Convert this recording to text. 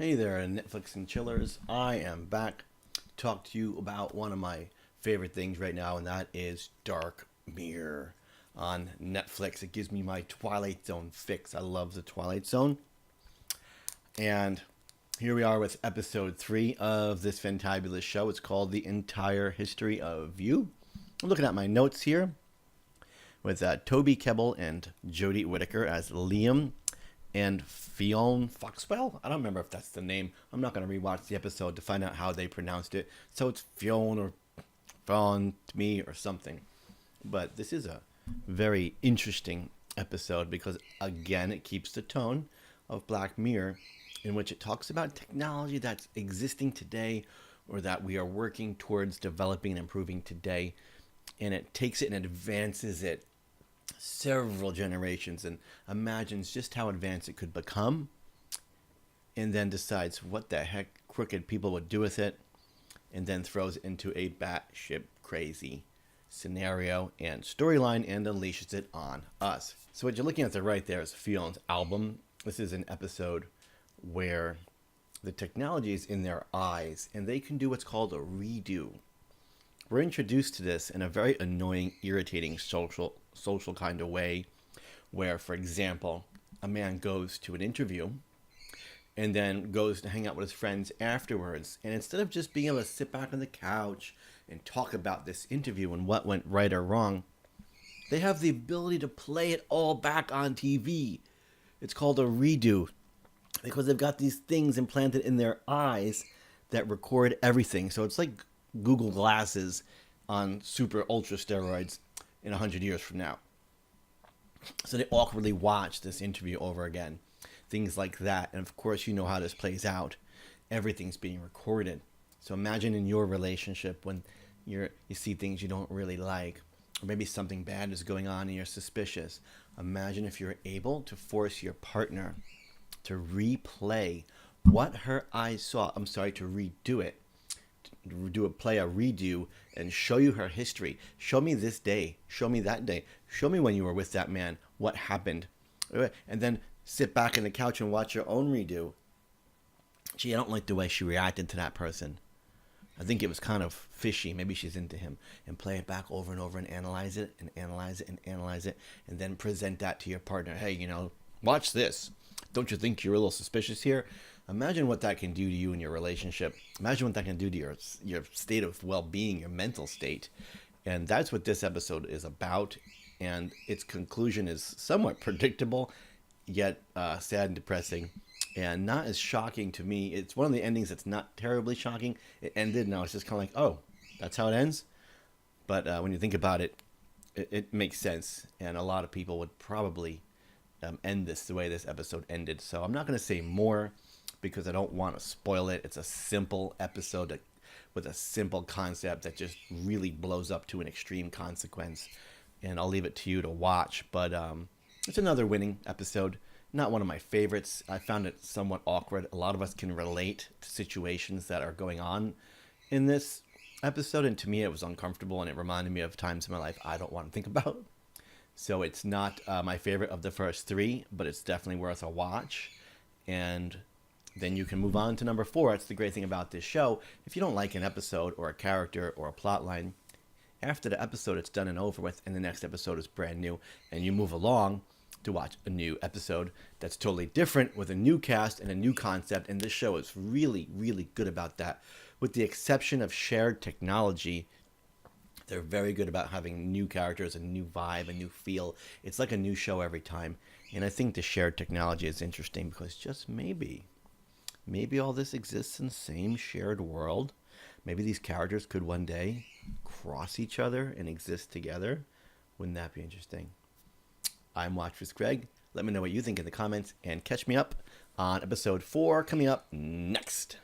Hey there, Netflix and chillers. I am back to talk to you about one of my favorite things right now, and that is Dark Mirror on Netflix. It gives me my Twilight Zone fix. I love the Twilight Zone. And here we are with episode 3 of this fantabulous show. It's called The Entire History of You. I'm looking at my notes here with Toby Kebbell and Jodie Whittaker as Liam and Fionn Foxwell. I don't remember if that's the name. I'm not going to rewatch the episode to find out how they pronounced it. So it's Fionn or Fionn to me or something. But this is a very interesting episode because, again, it keeps the tone of Black Mirror, in which it talks about technology that's existing today or that we are working towards developing and improving today. And it takes it and advances it several generations and imagines just how advanced it could become, and then decides what the heck crooked people would do with it, and then throws it into a batshit crazy scenario and storyline and unleashes it on us. So what you're looking at the right there is Fionn's album. This is an episode where the technology is in their eyes and they can do what's called a redo. We're introduced to this in a very annoying, irritating social kind of way where, for example, a man goes to an interview and then goes to hang out with his friends afterwards. And instead of just being able to sit back on the couch and talk about this interview and what went right or wrong, they have the ability to play it all back on TV. It's called a redo because they've got these things implanted in their eyes that record everything. So it's like Google Glasses on super ultra steroids in 100 years from now. So they awkwardly watch this interview over again. Things like that. And of course, you know how this plays out. Everything's being recorded. So imagine in your relationship when you see things you don't really like, or maybe something bad is going on and you're suspicious. Imagine if you're able to force your partner to replay what her eyes saw. To redo it. Play a redo and show you her history. Show me this day. Show me that day. Show me when you were with that man. What happened? And then sit back on the couch and watch your own redo. Gee, I don't like the way she reacted to that person. I think it was kind of fishy. Maybe she's into him. And play it back over and over and analyze it and analyze it and analyze it. And then present that to your partner. Hey, watch this. Don't you think you're a little suspicious here? Imagine what that can do to you in your relationship. Imagine what that can do to your state of well-being, your mental state. And that's what this episode is about. And its conclusion is somewhat predictable, yet sad and depressing, and not as shocking to me. It's one of the endings that's not terribly shocking. It ended, now it's just kind of like, oh, that's how it ends? But when you think about it, it makes sense. And a lot of people would probably end this the way this episode ended. So I'm not going to say more, because I don't want to spoil it. It's a simple episode with a simple concept that just really blows up to an extreme consequence. And I'll leave it to you to watch. But it's another winning episode. Not one of my favorites. I found it somewhat awkward. A lot of us can relate to situations that are going on in this episode. And to me, it was uncomfortable. And it reminded me of times in my life I don't want to think about. So it's not my favorite of the first 3, but it's definitely worth a watch. And then you can move on to number 4. That's the great thing about this show. If you don't like an episode or a character or a plot line, after the episode it's done and over with, and the next episode is brand new, and you move along to watch a new episode that's totally different with a new cast and a new concept. And this show is really, really good about that. With the exception of shared technology, they're very good about having new characters, a new vibe, a new feel. It's like a new show every time. And I think the shared technology is interesting because just maybe all this exists in the same shared world. Maybe these characters could one day cross each other and exist together. Wouldn't that be interesting? I'm Watch with Greg. Let me know what you think in the comments and catch me up on episode 4 coming up next.